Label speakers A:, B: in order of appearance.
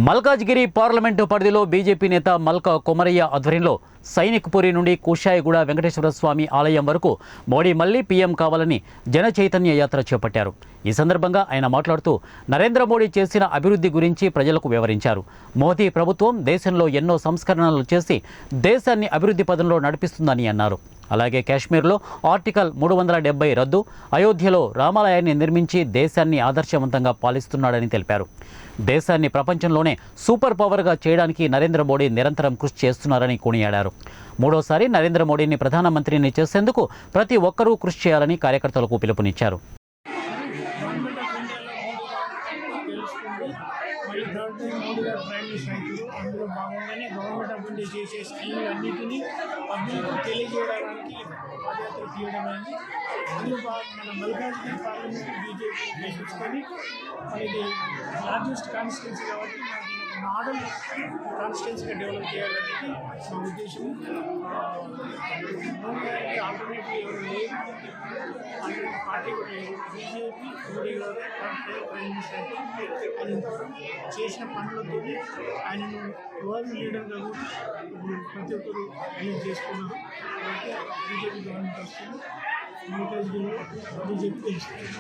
A: Malkajgiri parliament పరిధిలో BJP నేత మల్కా కొమరయ్య ఆధ్వర్యంలో సైనిక్పురి నుండి కుషాయిగూడ వెంకటేశ్వర స్వామి ఆలయం వరకు మోడీ మళ్లీ పీఎం కావాలని జన చైతన్య యాత్ర చేపట్టారు. ఈ సందర్భంగా ఆయన మాట్లాడుతూ నరేంద్ర మోడీ చేసిన అభివృద్ధి గురించి ప్రజలకు వివరించారు. మోదీ ప్రభుత్వం దేశంలో ఎన్నో సంస్కరణలు చేసి దేశాన్ని అభివృద్ధి పదంలో నడిపిస్తుందని అన్నారు. అలాగే కాశ్మీర్లో ఆర్టికల్ 370 రద్దు, అయోధ్యలో రామాలయాన్ని నిర్మించి దేశాన్ని ఆదర్శవంతంగా పాలిస్తున్నాడని తెలిపారు. దేశాన్ని ప్రపంచంలోనే సూపర్ పవర్గా చేయడానికి నరేంద్ర మోడీ నిరంతరం కృషి చేస్తున్నారని కొనియాడారు. మూడోసారి నరేంద్ర మోడీని ప్రధానమంత్రిని చేసేందుకు ప్రతి ఒక్కరూ కృషి చేయాలని కార్యకర్తలకు పిలుపునిచ్చారు.
B: మళ్ళీ థర్డ్ టైం మోడీ గారు ప్రైమ్ మినిస్టర్ అవుతారు. అందులో భాగంగానే గవర్నమెంట్ ఆఫ్ ఇండియా చేసే స్కీములన్నింటినీ పబ్లిక్ తెలియజేయడానికి పాదయాత్ర తీయడం అయింది. అందులో మన మల్కాజ్గిరి పార్లమెంట్ బీజేపీ ఉద్దేశించుకొని మనకి లార్జెస్ట్ కాన్స్టిట్యున్సీ కాబట్టి మనకి మోడల్ కాన్స్టిట్యున్సీగా డెవలప్ చేయాలనేది మా ఉద్దేశం. మోడీ గారికి ఆల్టర్నేటివ్ ఎవరు లేదు, ఆల్టర్నేటివ్ పార్టీ కూడా లేదు. బీజేపీ మోడీ గారు ప్రైమ్ మినిస్టర్ ఆయన ఇంతవరకు చేసిన పనులతో ఆయనను వరల్డ్ లీడర్గా కూడా ప్రతి ఒక్కరు యూజ్ చేసుకున్నారు. కాబట్టి బీజేపీ గవర్నమెంట్ వస్తుంది. మల్కాజ్గిరిలో బీజేపీ తెలుస్తుంది.